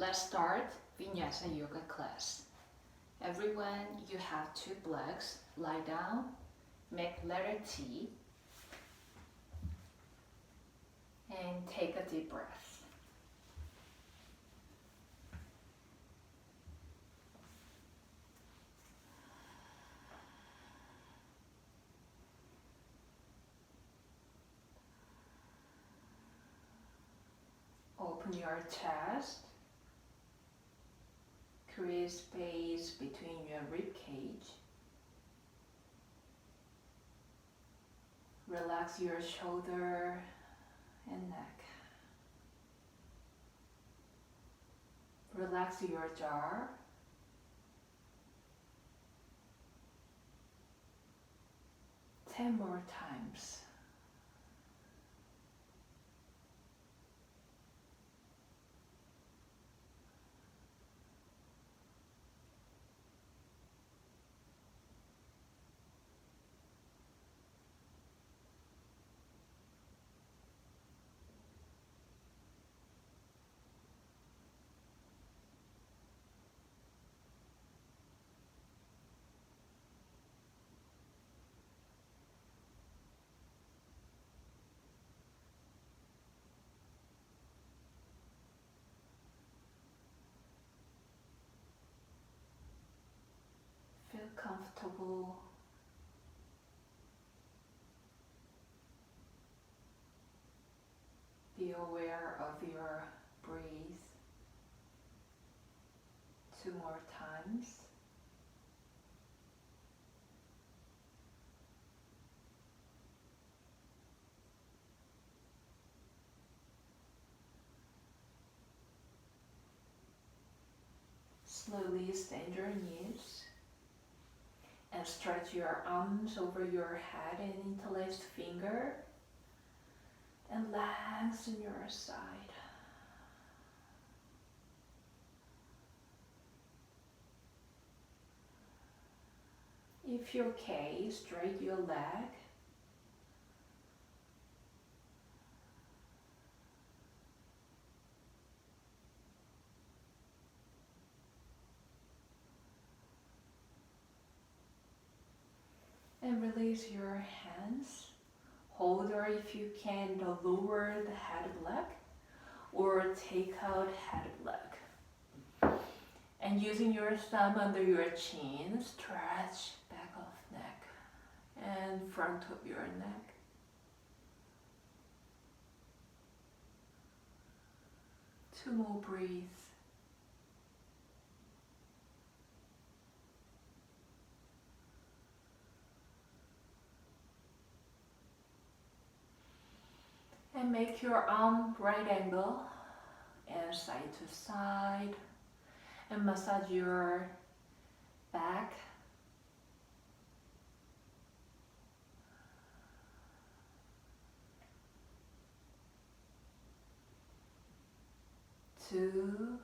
Let's start Vinyasa yoga class. Everyone, you have two blocks. Lie down, make letter T, and take a deep breath. Open your chest. Create space between your rib cage. Relax your shoulder and neck. Relax your jaw. Ten more times. Feel comfortable. Be aware of your breath. 2 more times. Slowly stand your knees and stretch your arms over your head and interlaced finger and lengthen your side. If you're okay, straighten your leg. And release your hands. Hold, or if you can, lower the head block or take out head block. And using your thumb under your chin, stretch back of neck and front of your neck. Two more breaths. And make your arm right angle and side to side. And massage your back. Two.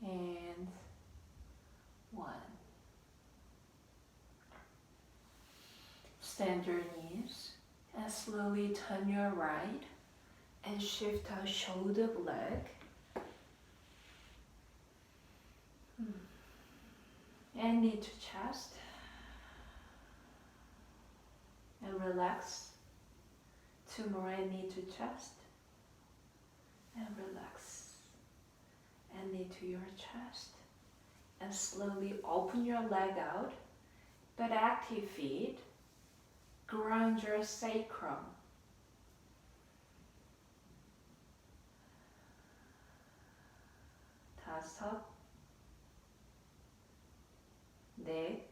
And 1. Stand your knees and slowly turn your right and shift our shoulder blade. And knee to chest. And relax. 2 more, and knee to chest. And relax. And knee to your chest. And slowly open your leg out, but active feet. Ground your sacrum. 다섯, 넷,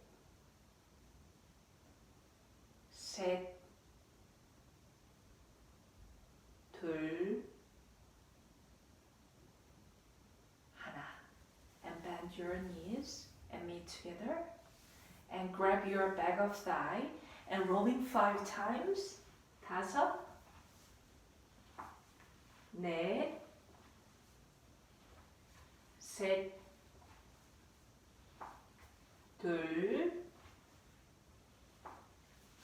셋, 둘, 하나. And bend your knees and meet together. And grab your back of thigh and rolling 5 times. 다섯, 넷, 셋, 둘,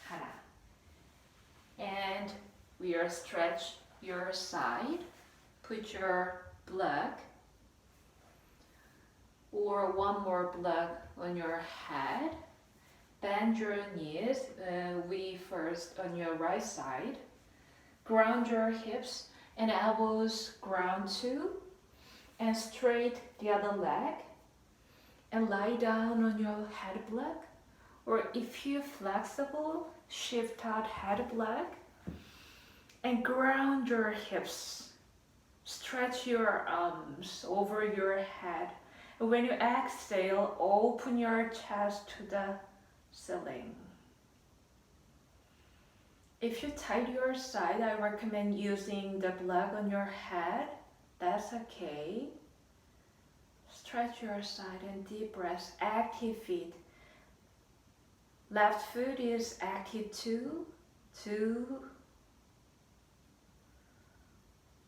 하나. And we are stretch your side Put your block or one more block on your head. Bend your knees, we first on your right side. Ground your hips and elbows ground too. And straight the other leg. And lie down on your head block. Or if you're flexible, shift out head block. And ground your hips. Stretch your arms over your head. And when you exhale, open your chest to the ceiling. If you tight your side, I recommend using the block on your head. That's okay. Stretch your side and deep breaths. Active feet. Left foot is active 2, 2,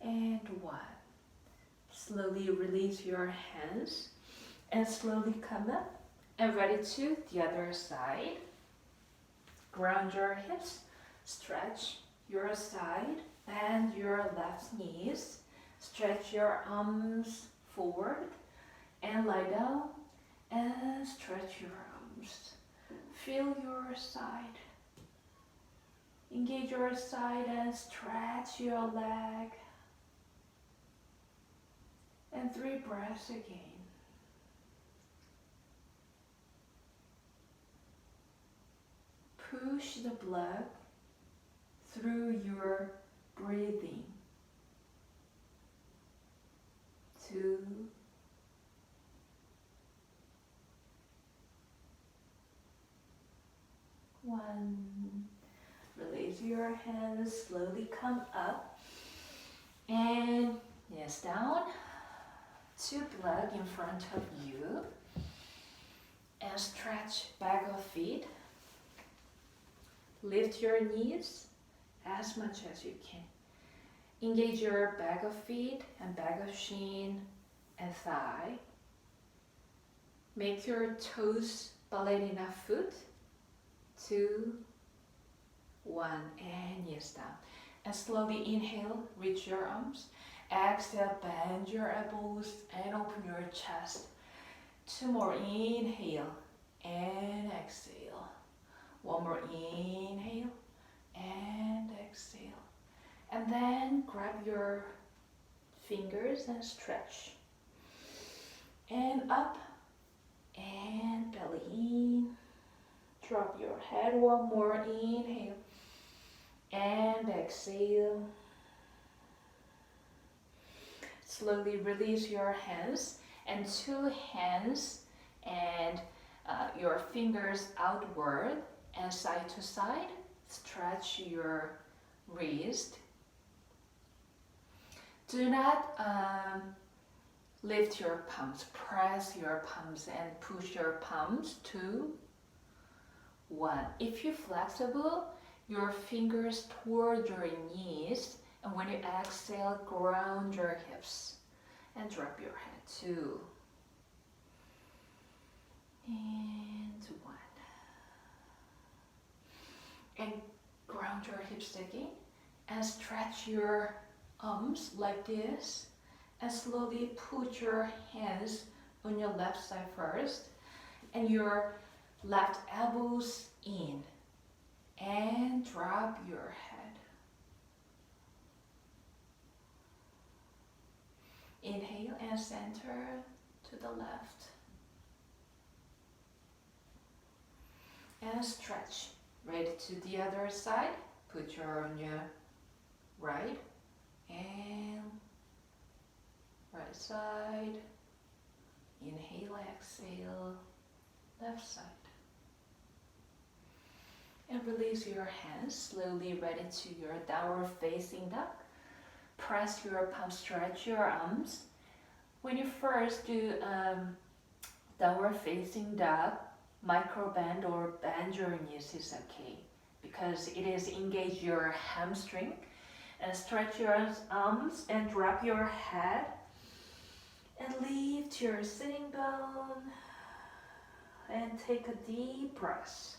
and 1. Slowly release your hands and slowly come up and ready to the other side. Ground your hips, stretch your side and your left knees. Stretch your arms forward and lie down and stretch your arms. Feel your side. Engage your side and stretch your leg. And 3 breaths again. Push the blood through your breathing. 2, 1. Release your hands, slowly come up and knees down. 2 blood in front of you and stretch back of feet. Lift your knees as much as you can. Engage your back of feet and back of shin and thigh. Make your toes ballerina foot. 2, 1, and knees down. And slowly inhale, reach your arms. Exhale, bend your elbows and open your chest. 2 more, inhale and exhale. 1 more, inhale and exhale. And then grab your fingers and stretch. And up and belly in. Drop your head, 1 more, inhale and exhale. Slowly release your hands and 2 hands and your fingers outward and side to side. Stretch your wrist. Do not lift your palms. Press your palms and push your palms. 2, 1. If you're flexible, your fingers toward your knees. And when you exhale, ground your hips and drop your head. 2 and 1. And ground your hips again and stretch your arms like this and slowly put your hands on your left side first and your left elbows in and drop your head. Inhale and center to the left. And stretch. Ready to the other side. Put your on your right and right side. Inhale, exhale, left side. And release your hands, slowly ready to your downward facing dog. Press your palms, stretch your arms. When you first do downward facing dog, micro bend or bend your knees is okay because it is engage your hamstring. And stretch your arms and drop your head and lift your sitting bone and take a deep breath.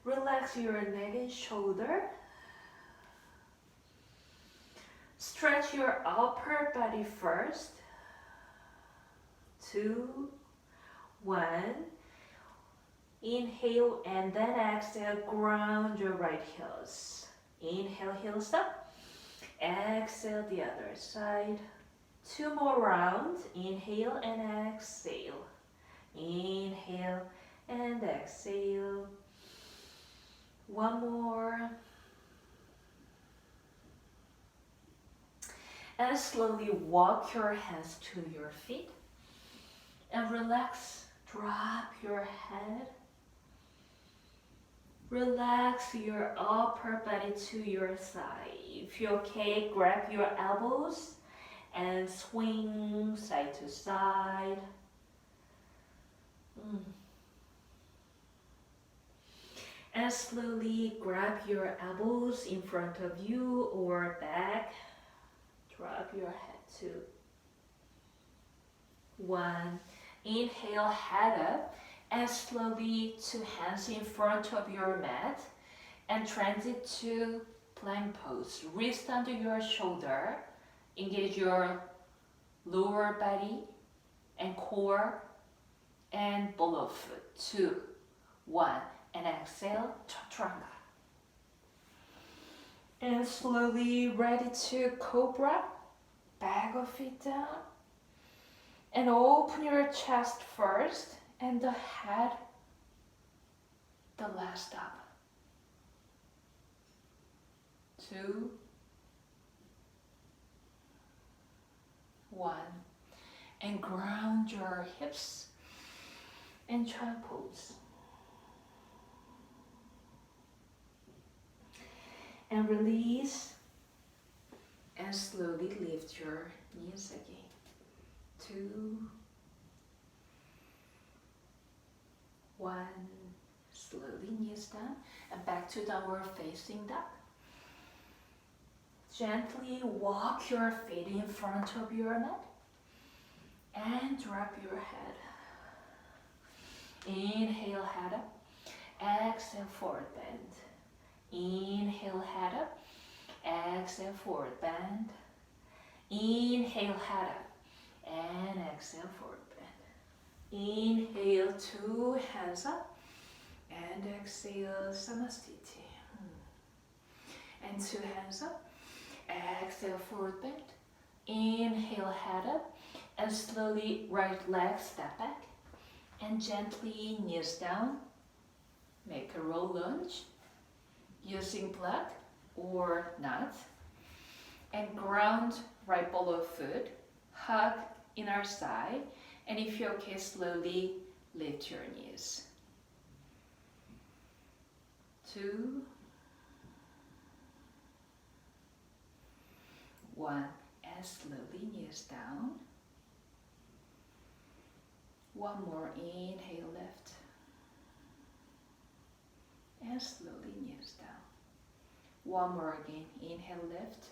Relax your neck and shoulder. Stretch your upper body first. 2, 1. Inhale and then exhale, ground your right heels. Inhale, heels up. Exhale, the other side. 2 more rounds. Inhale and exhale. Inhale and exhale. 1 more. And slowly walk your hands to your feet. And relax. Drop your head. Relax your upper body to your side. If you're okay, grab your elbows and swing side to side. And slowly grab your elbows in front of you or back. Drop your head to 1. Inhale, head up. And slowly 2 hands in front of your mat. And transit to plank pose. Wrist under your shoulder. Engage your lower body and core and below foot. 2, 1. And exhale, chaturanga. And slowly ready to cobra. Back of feet down. And open your chest first and the head the last up. 2, 1. And ground your hips and child pose. And release and slowly lift your knees again. 2, 1. Slowly knees down and back to downward facing dog. Gently walk your feet in front of your mat and drop your head. Inhale, head up. Exhale, forward bend. Inhale, head up. Exhale, forward bend. Inhale, head up. And exhale, forward bend. Inhale, 2 hands up. And exhale, Samastiti. And 2 hands up. Exhale, forward bend. Inhale, head up. And slowly right leg step back. And gently knees down. Make a roll lunge. Using block or not. And ground right below foot. Hug inner thigh. And if you're okay, slowly lift your knees. 2, 1. And slowly knees down. 1 more. Inhale, lift. And slowly knees down. 1 more again. Inhale, lift.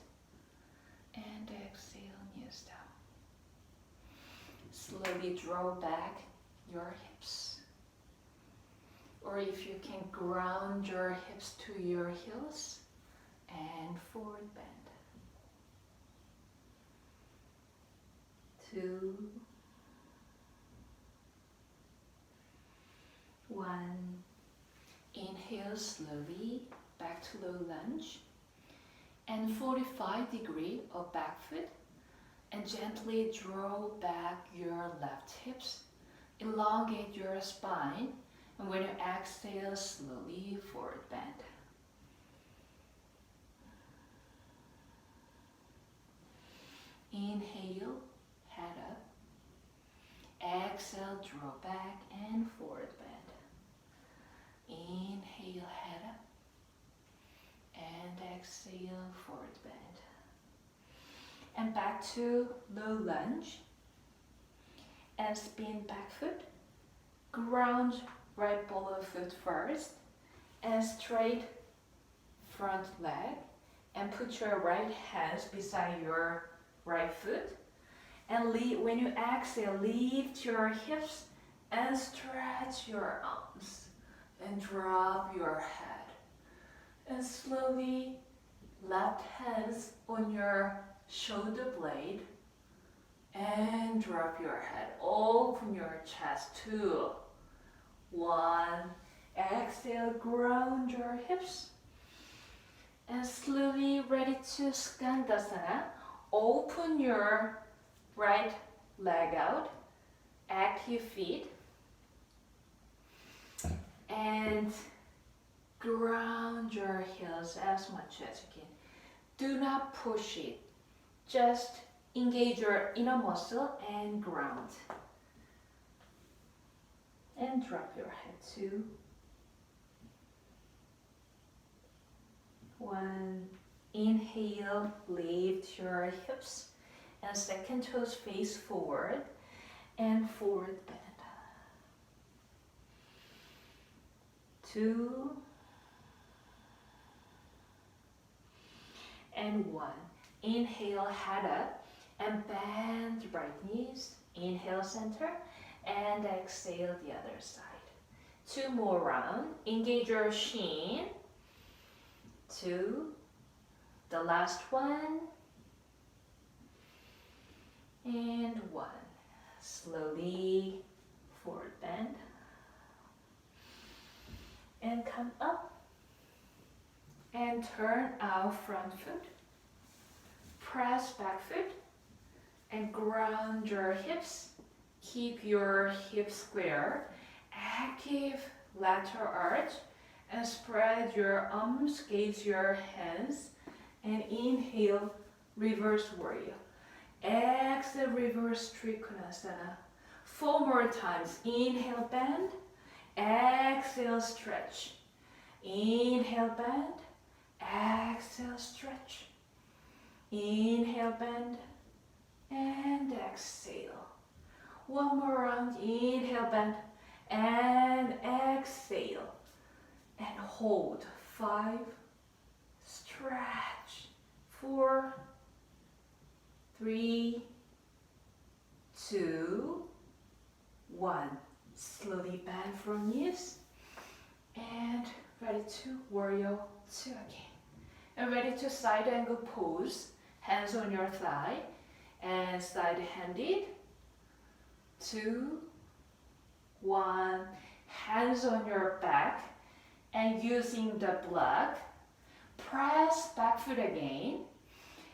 And exhale, knees down. Slowly draw back your hips. Or if you can, ground your hips to your heels and forward bend. 2, 1. Inhale slowly back to low lunge and 45-degree of back foot, and gently draw back your left hips. Elongate your spine, and when you exhale, slowly forward bend. Inhale, head up. Exhale, draw back and forward bend. Inhale, head up. And exhale, forward bend. And back to low lunge. And spin back foot. Ground right below foot first. And straight front leg. And put your right hands beside your right foot. And when you exhale, lift your hips and stretch your arms. And drop your head. And slowly left hands on your shoulder blade, and drop your head. Open your chest. 2, 1. Exhale, ground your hips. And slowly ready to Skandasana. Open your right leg out. Active feet. And ground your heels as much as you can. Do not push it. Just engage your inner muscle and ground. And drop your head. 2, 1. Inhale, lift your hips. And second toes face forward. And forward bend. 2. And 1. Inhale, head up and bend right knees. Inhale, center, and exhale the other side. 2 more round. Engage your shin. 2. The last one. And 1. Slowly forward bend. And come up. And turn out front foot. Press back foot. And ground your hips. Keep your hips square. Active lateral arch. And spread your arms, gaze your hands. And inhale, reverse warrior. Exhale, reverse trikonasana. 4 more times. Inhale, bend. Exhale, stretch. Inhale, bend. Exhale, stretch. Inhale, bend. And exhale. 1 more round. Inhale, bend. And exhale. And hold. 5. Stretch. 4. 3. 2. 1. Slowly bend from knees. And ready to warrior 2 again. And ready to side angle pose. Hands on your thigh. And side handed. 2. 1. Hands on your back. And using the block, press back foot again.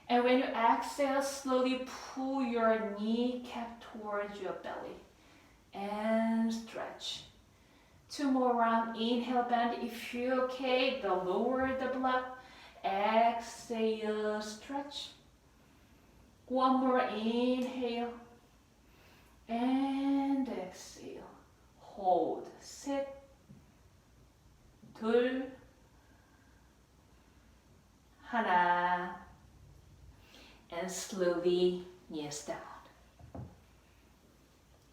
And when you exhale, slowly pull your kneecap towards your belly. And stretch. 2 more rounds. Inhale, bend. If you're okay, the lower the block. Exhale, stretch. 1 more. Inhale. And exhale. Hold. Sit. 2. 1. And slowly knees down.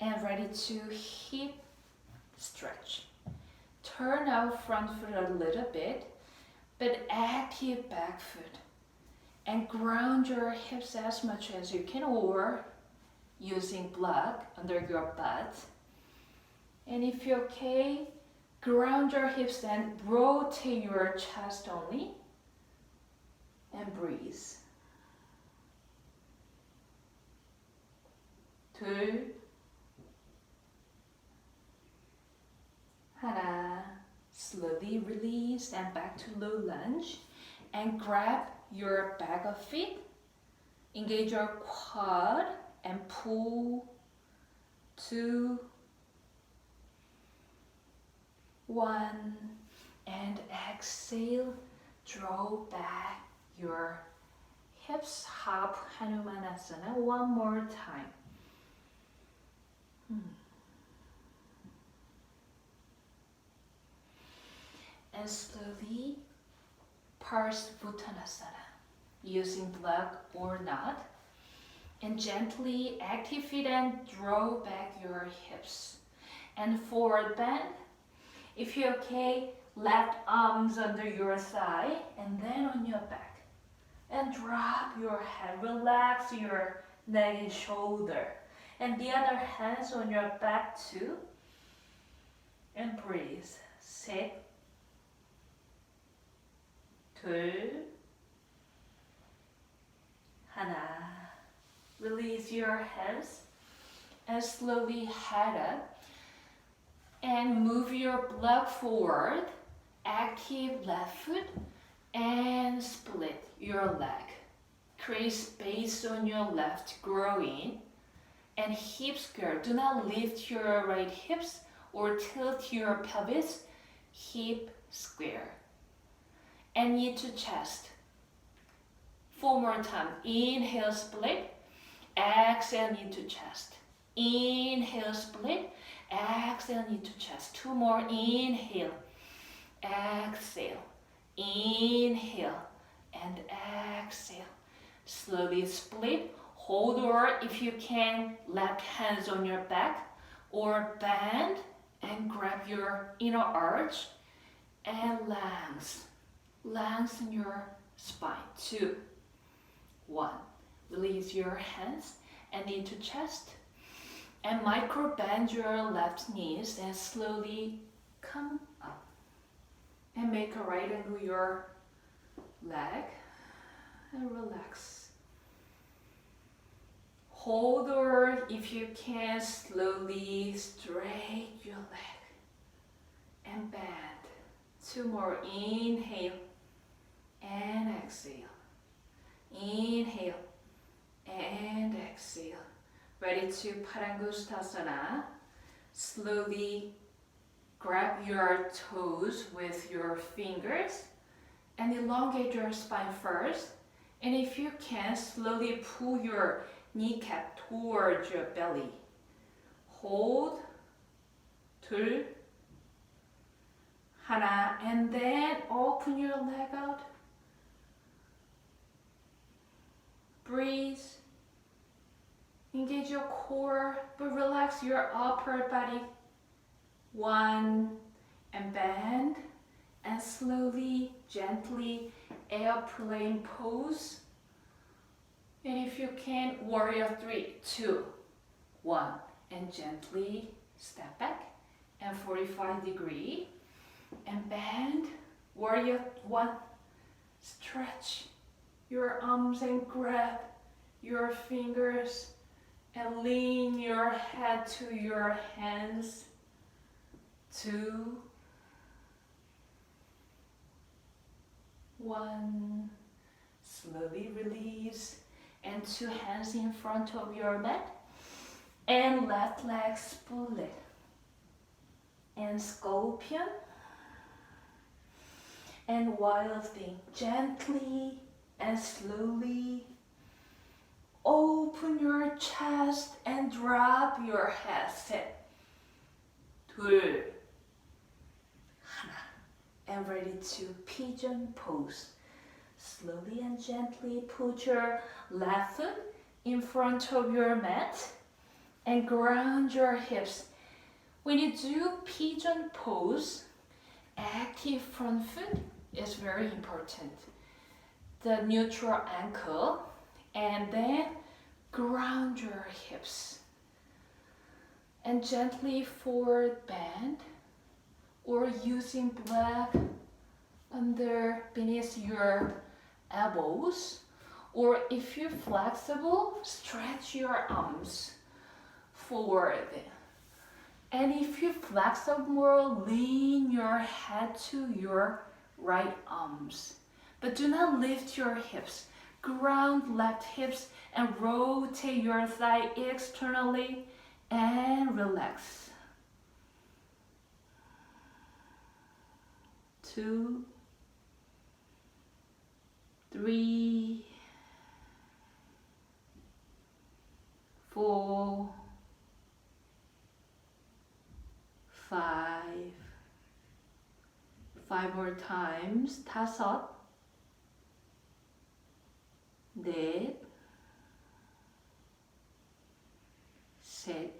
And ready to hip stretch. Turn out front foot a little bit, but active back foot. And ground your hips as much as you can, or using block under your butt. And if you're okay, ground your hips and rotate your chest only. And breathe. 2. 1. Slowly release and back to low lunge. And grab your back of feet. Engage your quad and pull. 2. 1. And exhale. Draw back your hips. Hop Hanumanasana. 1 more time. And slowly Parsvuttanasana, using block or not. And gently active feet and draw back your hips. And forward bend. If you're okay, left arms under your thigh and then on your back. And drop your head. Relax your neck and shoulder. And the other hands on your back too. And breathe. Sit. 2. 하나. Release your hands and slowly head up and move your block forward. Active left foot and split your leg. Create space on your left groin and hip square. Do not lift your right hips or tilt your pelvis. Hip square. And knee to chest. 4 more times. Inhale, split. Exhale, knee to chest. Inhale, split. Exhale, knee to chest. 2 more. Inhale. Exhale. Inhale. And exhale. Slowly split. Hold, or if you can, left hands on your back or bend and grab your inner arch and lengthen your spine. 2, 1. Release your hands and knee to chest and micro bend your left knees and slowly come up and make a right angle your leg and relax. Hold, or if you can, slowly straighten your leg and bend. 2 more. Inhale and exhale. Inhale and exhale. Ready to Padangusthasana. Slowly grab your toes with your fingers and elongate your spine first. And if you can, slowly pull your kneecap towards your belly. Hold. 2, 하나, and then open your leg out. Breathe. Engage your core, but relax your upper body. 1, and bend, and slowly, gently, airplane pose. And if you can, warrior 3, 2, 1, and gently step back and 45 degree and bend. Warrior 1, stretch your arms and grab your fingers and lean your head to your hands. 2, 1, slowly release. And 2 hands in front of your mat. And left leg split. And scorpion. And wild thing. Gently and slowly open your chest and drop your head. Sit. 2, 하나. And ready to pigeon pose. Slowly and gently put your left foot in front of your mat and ground your hips. When you do pigeon pose, active front foot is very important. The neutral ankle, and then ground your hips. And gently forward bend, or using block under beneath your elbows, or if you're flexible, stretch your arms forward. And if you're flexible, lean your head to your right arms. But do not lift your hips. Ground left hips and rotate your thigh externally and relax. 2, 3, 4, 5. 5 more times. 5, 넷, 셋,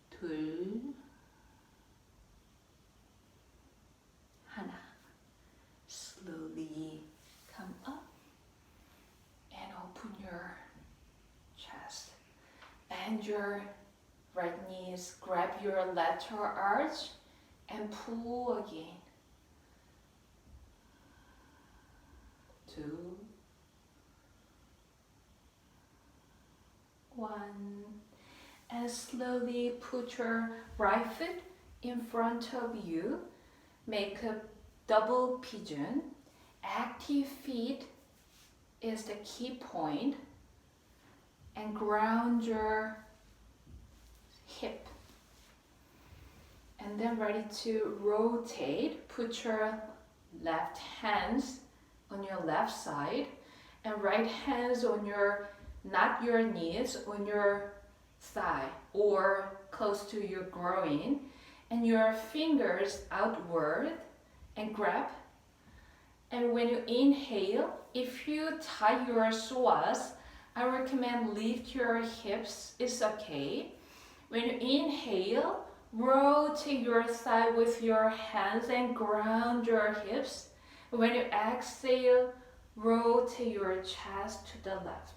둘, 하나. Slowly come up and open your chest. Bend your right knees, grab your lateral arch and pull again. 2, One. And slowly put your right foot in front of you. Make a double pigeon. Active feet is the key point. And ground your hip. And then ready to rotate. Put your left hands on your left side and right hands on your, not your knees, on your thigh or close to your groin, and your fingers outward and grab. And when you inhale, if you tie your psoas, I recommend lift your hips, it's okay. When you inhale, rotate your thigh with your hands and ground your hips. When you exhale, rotate your chest to the left.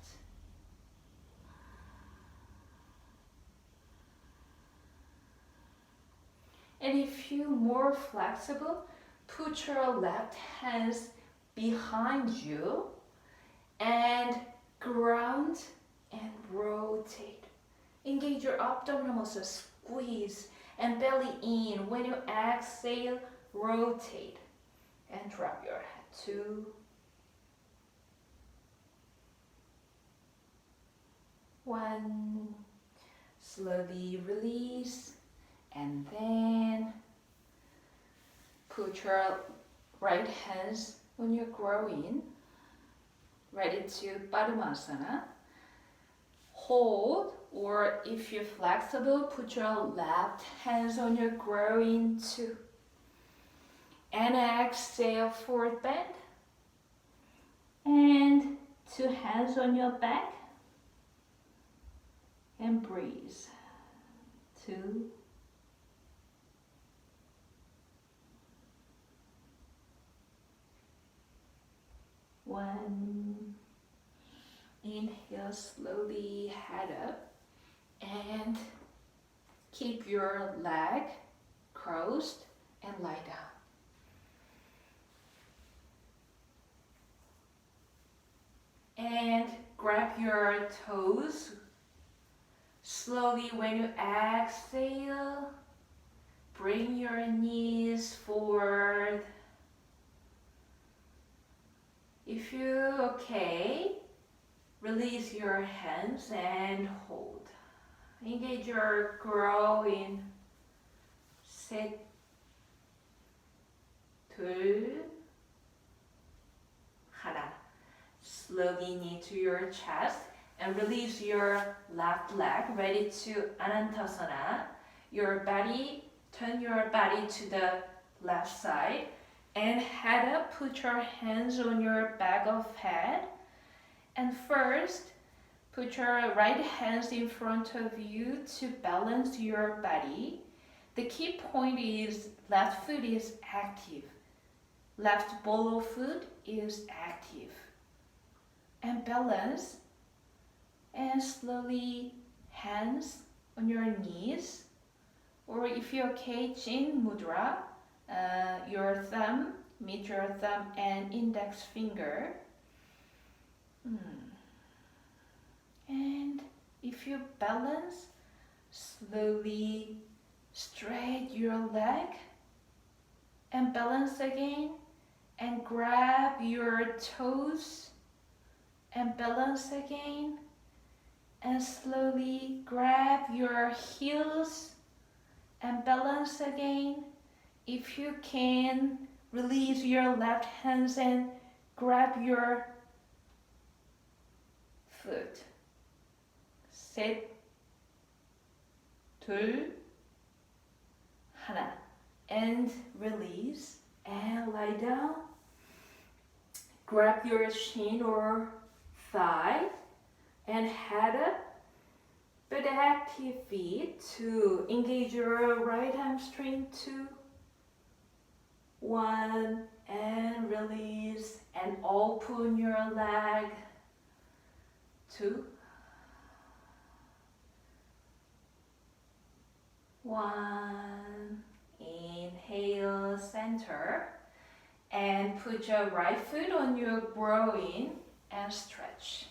And if you're more flexible, put your left hands behind you and ground and rotate. Engage your abdominal muscles, squeeze and belly in. When you exhale, rotate and drop your head. 2, 1. Slowly release and then put your right hands on your groin. Ready to Padmasana. Hold, or if you're flexible, put your left hands on your groin too. And exhale, forward bend. And 2 hands on your back. And breathe. 2, 1. Inhale, slowly head up and keep your leg crossed and lie down. And grab your toes. Slowly when you exhale, bring your knees forward. If you're okay, release your hands and hold. Engage your groin. 셋, 둘, 하나. Slowly knee to your chest and release your left leg. Ready to Anantasana. Your body, turn your body to the left side and head up. Put your hands on your back of head. And first, put your right hands in front of you to balance your body. The key point is left foot is active. Left ball of foot is active. And balance. And slowly hands on your knees. Or if you're okay, Chin Mudra. Your thumb, meet your thumb and index finger. And if you balance, slowly straight your leg and balance again and grab your toes and balance again and slowly grab your heels and balance again. If you can, release your left hands and grab your foot. 셋, 둘, 하나. And release and lie down. Grab your shin or thigh and head up. But active feet to engage your right hamstring. 2, 1, and release and open your leg. 2, 1. Inhale, center, and put your right foot on your groin and stretch.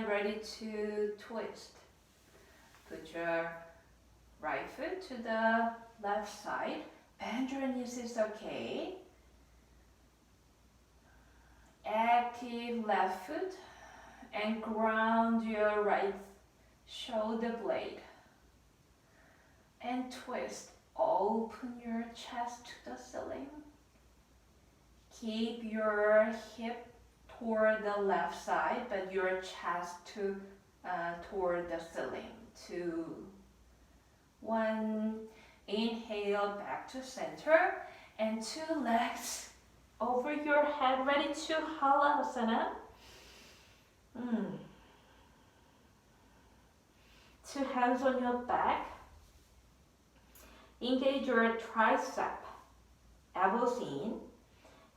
and ready to twist. Put your right foot to the left side. Bend your knees is okay. Active left foot and ground your right shoulder blade. And twist. Open your chest to the ceiling. Keep your hip toward the left side, but your chest toward the ceiling. 2, 1. Inhale back to center, and 2 legs over your head, ready to halasana. 2 hands on your back. Engage your tricep, elbows in,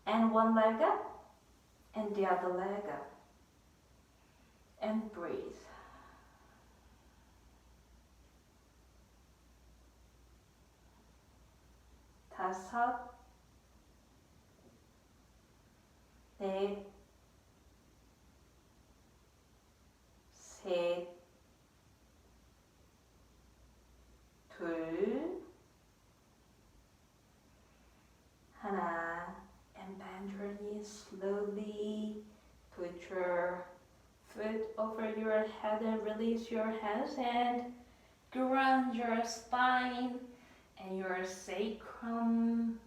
and 1 leg up, and the other leg up. And breathe. 다섯, 넷, 셋, 둘, 하나, and bend your knees slowly. Put your foot over your head and release your hands and ground your spine and your sacrum.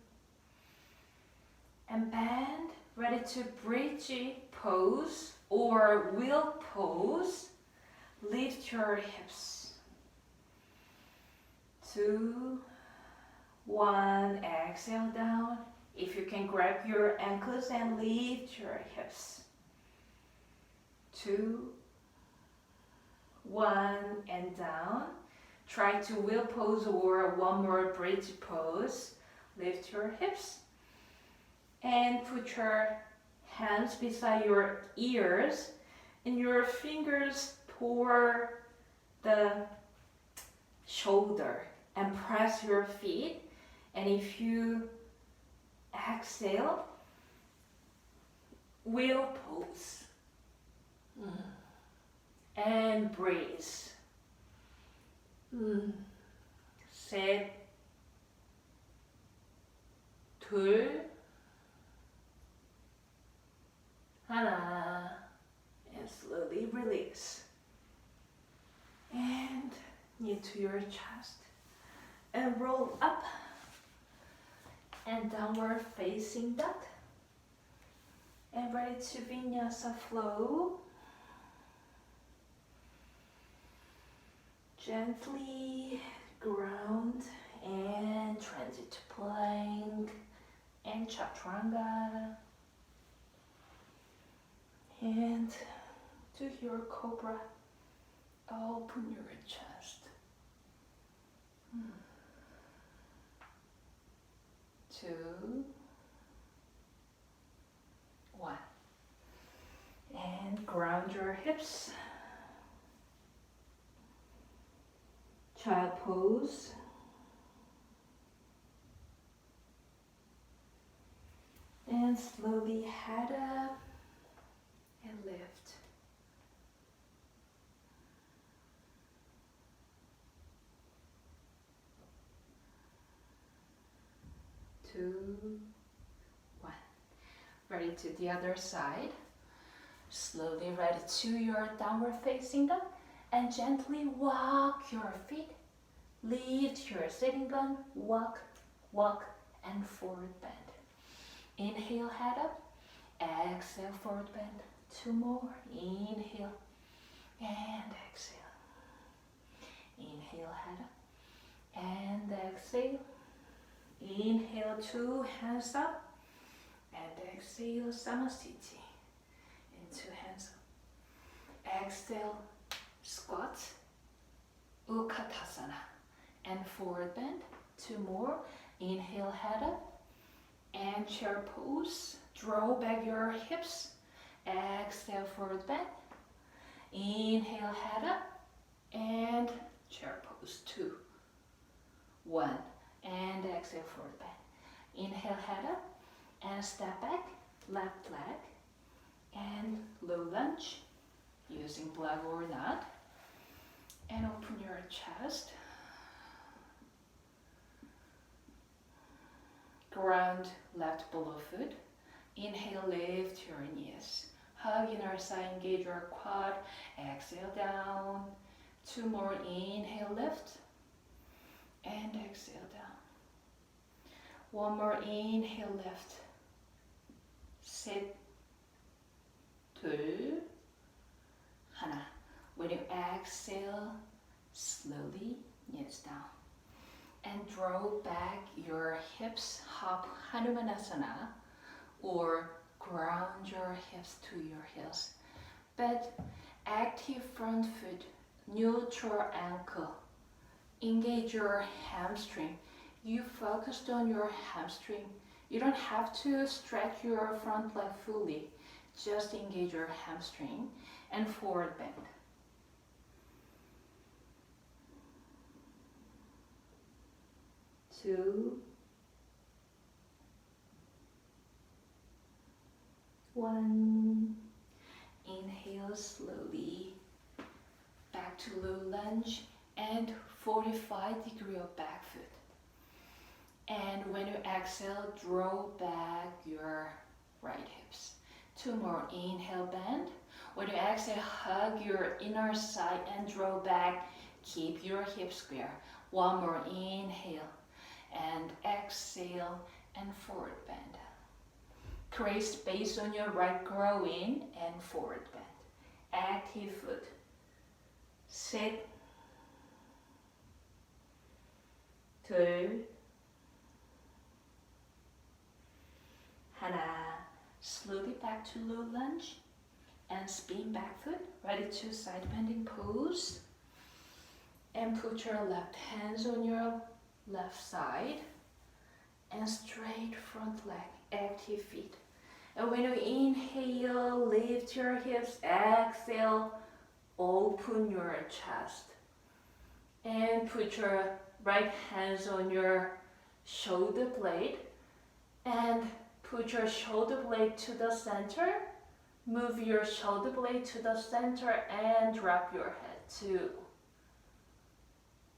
And bend, ready to bridge pose or wheel pose. Lift your hips. 2, 1, exhale down. If you can, grab your ankles and lift your hips. 2, 1, and down. Try to wheel pose or one more bridge pose. Lift your hips. And put your hands beside your ears and your fingers toward the shoulder. And press your feet. And if you exhale, wheel pose. And breathe. 셋, 둘, 하나, and slowly release. And knee to your chest. And roll up and downward facing dog. And ready to Vinyasa flow. Gently ground and transit to plank and chaturanga. And to your cobra, open your chest. 2, 1. And ground your hips. Child pose. And slowly head up and lift. 2, 1. Ready to the other side. Slowly ready to your downward facing dog. And gently walk your feet. Lift your sitting bone. Walk, walk, and forward bend. Inhale, head up. Exhale, forward bend. 2 more. Inhale and exhale. Inhale, head up. And exhale. Inhale, 2 hands up. And exhale, Samasthiti. And 2 hands up. Exhale, squat. Utkatasana. And forward bend. 2 more. Inhale, head up. And chair pose. Draw back your hips. Exhale, forward bend. Inhale, head up. And chair pose. 2, 1. And exhale, forward bend. Inhale, head up. And step back. Left leg. And low lunge. using plug or not. And open your chest. Ground left below foot. Inhale, lift your knees. Hug inner thigh, engage your quad. Exhale down. 2 more, inhale, lift. And exhale down. 1 more, inhale, lift. Sit. 2. 1. When you exhale, slowly knees down. And draw back your hips, hop Hanumanasana, or ground your hips to your heels. But active front foot, neutral ankle. Engage your hamstring. You focused on your hamstring. You don't have to stretch your front leg fully. Just engage your hamstring and forward bend. 2, 1. Inhale slowly. Back to low lunge and 45-degree of back foot. And when you exhale, draw back your right hips. 2 more, inhale, bend. When you exhale, hug your inner thigh and draw back. Keep your hips square. 1 more, inhale. And exhale and forward bend. Create space on your right groin and forward bend. Active foot. Sit. 2. 1. Slowly back to low lunge and spin back foot. Ready to side bending pose. And put your left hands on your left side and straight front leg, active feet. And when you inhale, lift your hips, exhale, open your chest. And put your right hands on your shoulder blade and put your shoulder blade to the center. Move your shoulder blade to the center and drop your head. 2,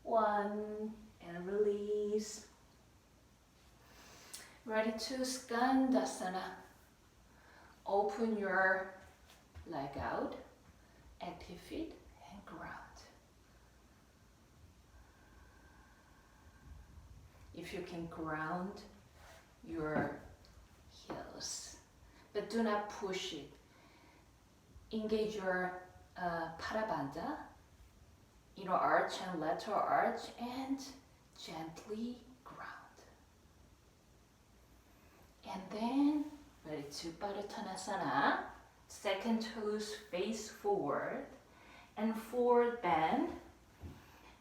1, and release. Ready to Skandasana. Open your leg out, active feet, and ground. If you can ground your heels, but do not push it. Engage your Parabandha, arch and lateral arch, and gently ground. And then ready to Padottanasana. Second toes face forward and forward bend.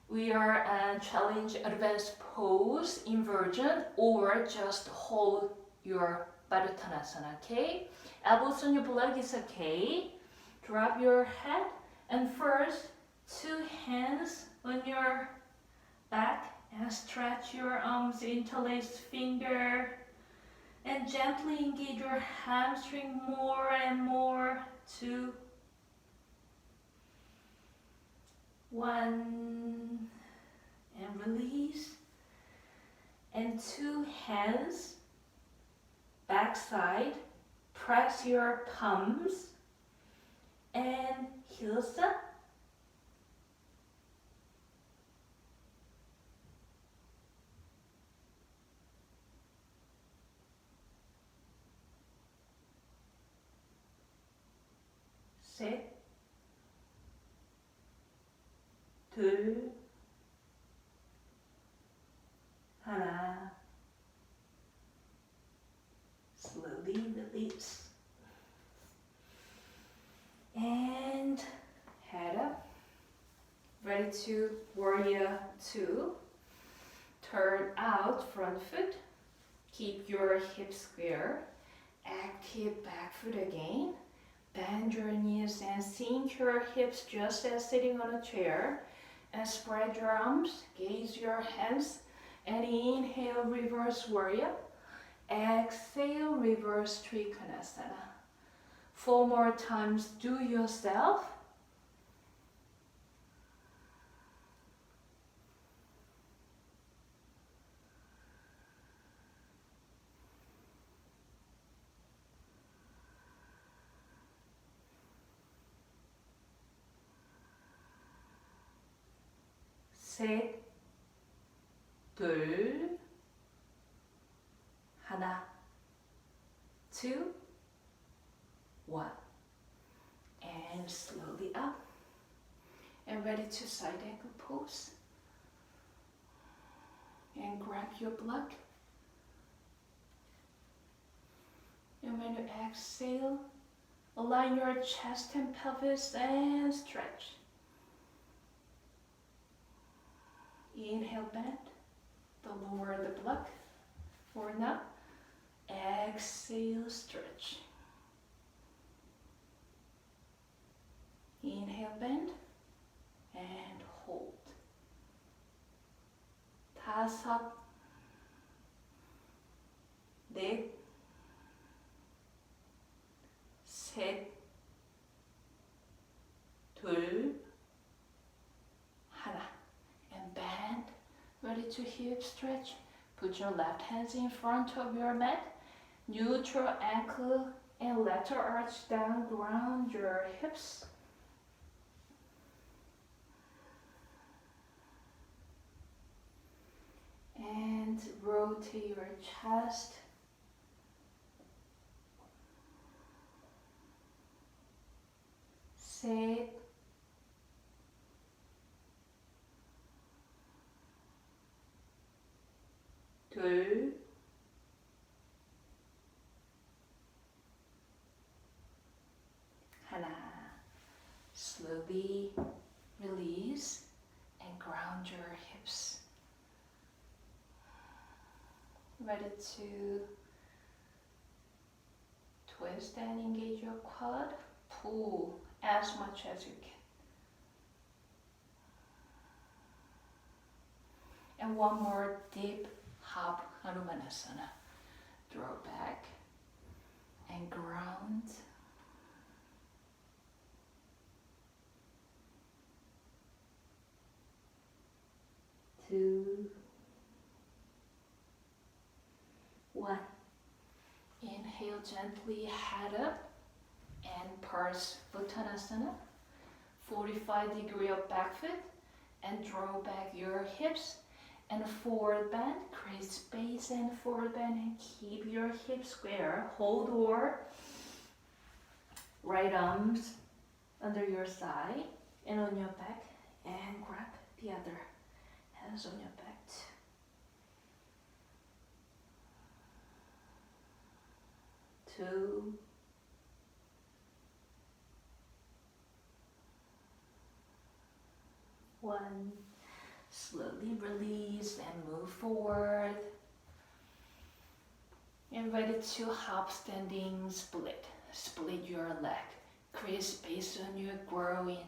We are challenge advanced pose, inversion, or just hold your Padottanasana, okay? Elbows on your block is okay. Drop your head and first 2 hands on your back and stretch your arms, interlace finger, and gently engage your hamstring more and more. 2, 1, and release. And 2 hands, backside, press your palms and heels up. Sit. 2, 1. Slowly release. And head up. Ready to warrior 2. Turn out front foot. Keep your hips square. Active back foot again. Bend your knees and sink your hips just as sitting on a chair. And spread your arms, gaze your hands. And inhale, reverse warrior. Exhale, reverse Trikonasana. 4 more times, do yourself. 셋, 둘, 하나, 2, 1. And slowly up. And ready to side angle pose. And grab your block. And when you exhale, align your chest and pelvis and stretch. Inhale, bend. Lower the block for now. Exhale, stretch. Inhale, bend. And hold. 다섯, 넷, 셋, 둘, 하나. And bend. Ready to hip stretch. Put your left hands in front of your mat. Neutral ankle and lateral arch down. Ground your hips. And rotate your chest. 셋, 둘, 하나. Slowly release and ground your hips. Ready to twist and engage your quad. Pull as much as you can. And one more deep hop Hanumanasana. Throw back and ground. Two, one. Inhale gently, head up and pulse Uttanasana. 45-degree of back foot and draw back your hips and forward bend. Create space and forward bend and keep your hips square. Hold or right arms under your side and on your back and grab the other hands on your back too. Two, one. Slowly release and move forward. And ready to hop standing split. Split your leg. Create space on your groin.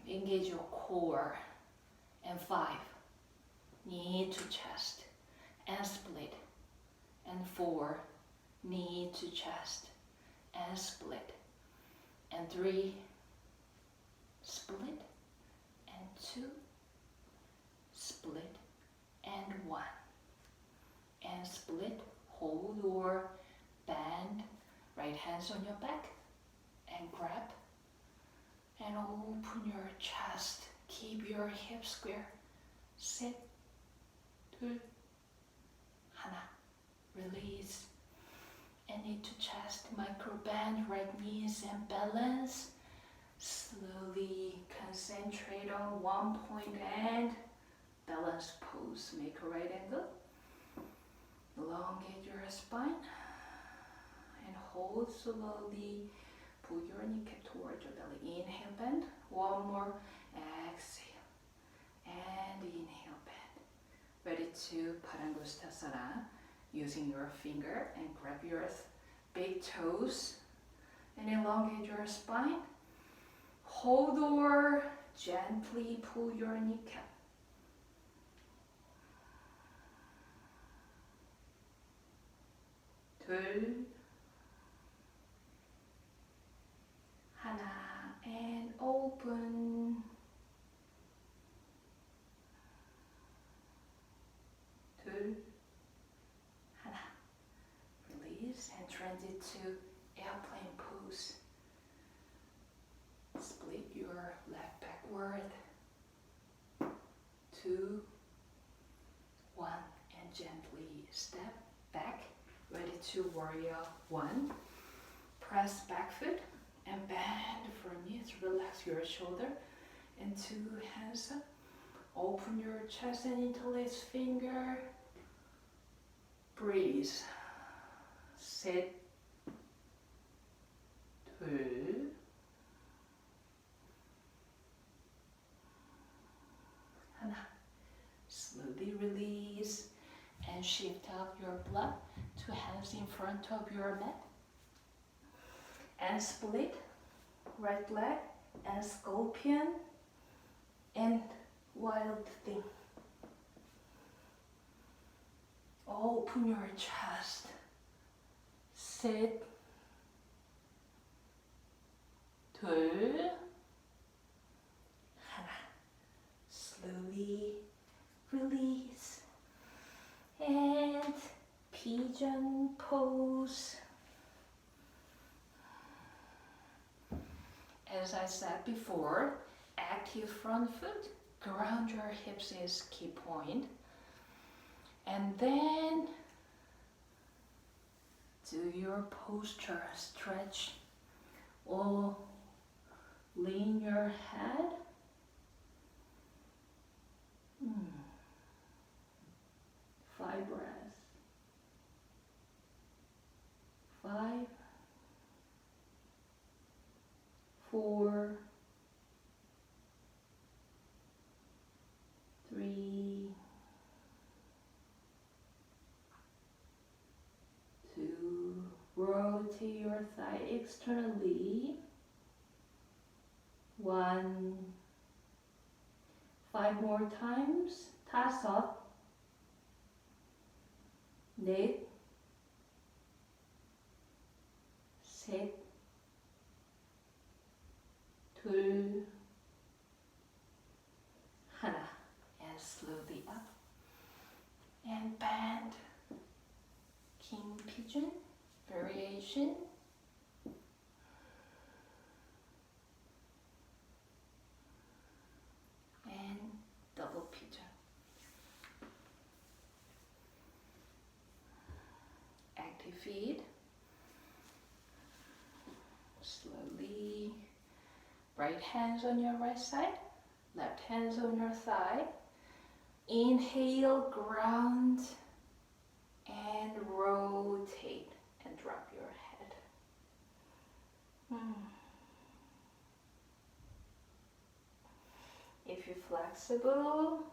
Engage your core. And 5. Knee to chest. And split. And 4. Knee to chest. And split. And 3. Split. And 2. Split. And 1. And split. Hold or bend. Right hands on your back. And grab. And open your chest. Keep your hips square. 셋, 둘, 하나. Release. And knee to chest. Micro bend. Right knees and balance. Slowly concentrate on one point and balance pose. Make a right angle. Elongate your spine. And hold slowly. Pull your kneecap towards your belly. Inhale, bend. One more. Exhale. And inhale, bend. Ready to Padangusthasana. Using your finger and grab your big toes. And elongate your spine. Hold or gently pull your kneecap. 둘, 하나, and open. 둘, 하나. Release and transit to airplane pose. Split your leg backward to warrior one. Press back foot and bend for knees. Relax your shoulder and 2 hands up. Open your chest and interlace finger. Breathe. Sit. 둘. 하나. Slowly release and shift out your blood. 2 hands in front of your mat. And split. Right leg and scorpion and wild thing. Open your chest. Sit. 둘. 하나. Slowly release. And pigeon pose. As I said before, active front foot. Ground your hips is key point. And then do your posture, stretch or lean your head. 5 breaths. 5, 4, 3, 2, rotate your thigh externally. 1, 5 more times. 다섯, 넷, 셋, 둘, 하나. And slowly up and bend. King pigeon variation. And double pigeon. Active feet. Slowly. Right hands on your right side. Left hands on your thigh. Inhale, ground. And rotate. And drop your head. If you're flexible,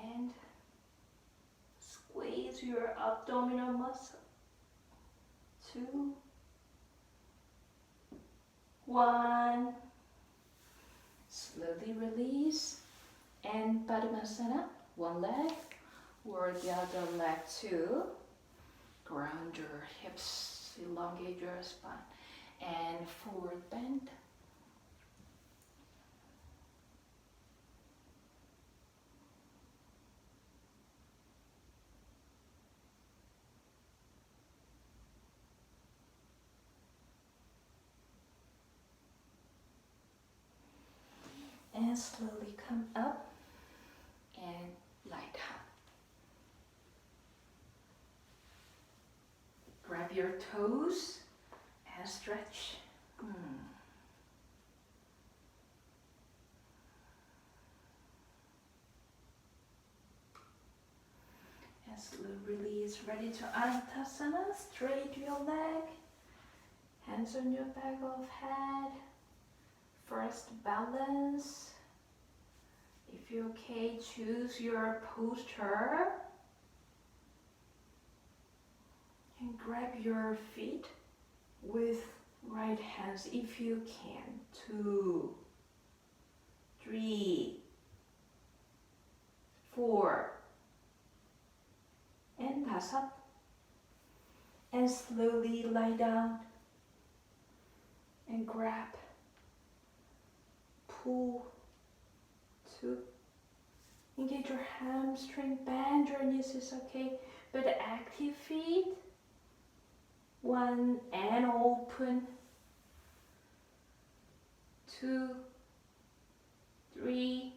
and squeeze your abdominal muscle. 2, 1. Slowly release and Padmasana. One leg or the other leg too. Ground your hips, elongate your spine, and forward bend. And slowly come up and lie down. Grab your toes and stretch. And slowly release. Ready to Anantasana. Straight your leg. Hands on your back of head. First balance. If you're okay, choose your posture. And grab your feet with right hands if you can. 2, 3, 4, and 다섯. And slowly lie down and grab. Pull. 2. Engage your hamstring, bend your knees is okay, but active feet. 1 and open. 2, 3,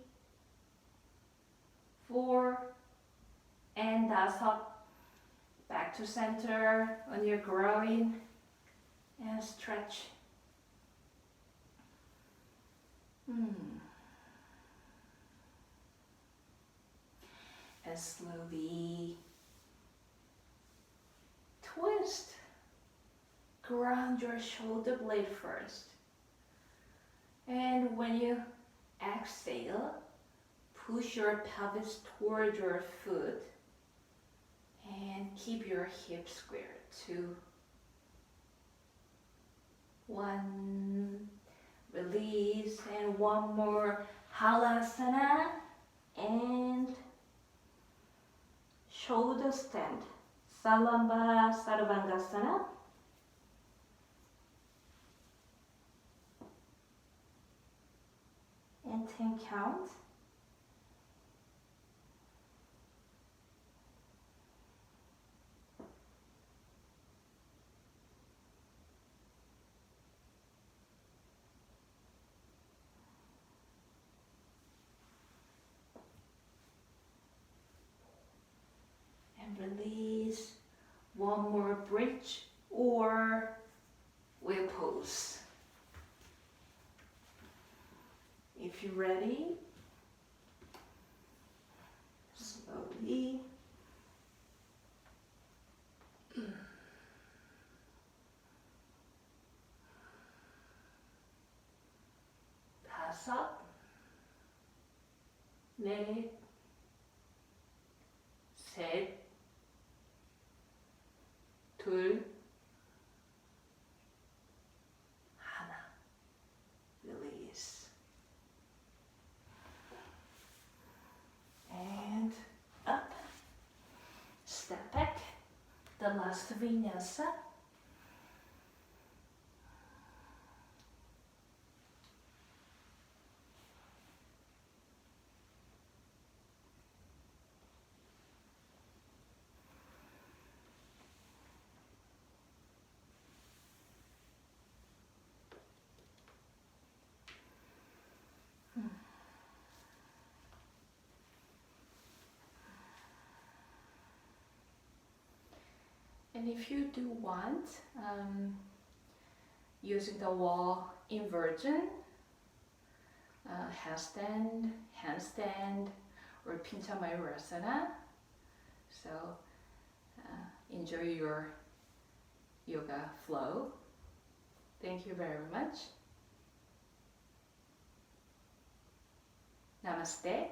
4, and 다섯. up, back to center on your groin, and stretch. And slowly twist. Ground your shoulder blade first. And when you exhale, push your pelvis toward your foot and keep your hips square. 2, 1, release, and one more. Halasana and shoulder stand. Salamba Sarvangasana. And 10 count. And release. One more bridge or wheel pose. If you're ready, slowly pass up, 넷, 셋, 둘, 하나. Release. And up, step back, the last vinyasa. And if you do want, using the wall inversion, handstand, or Pincha Mayurasana. So enjoy your yoga flow. Thank you very much. Namaste.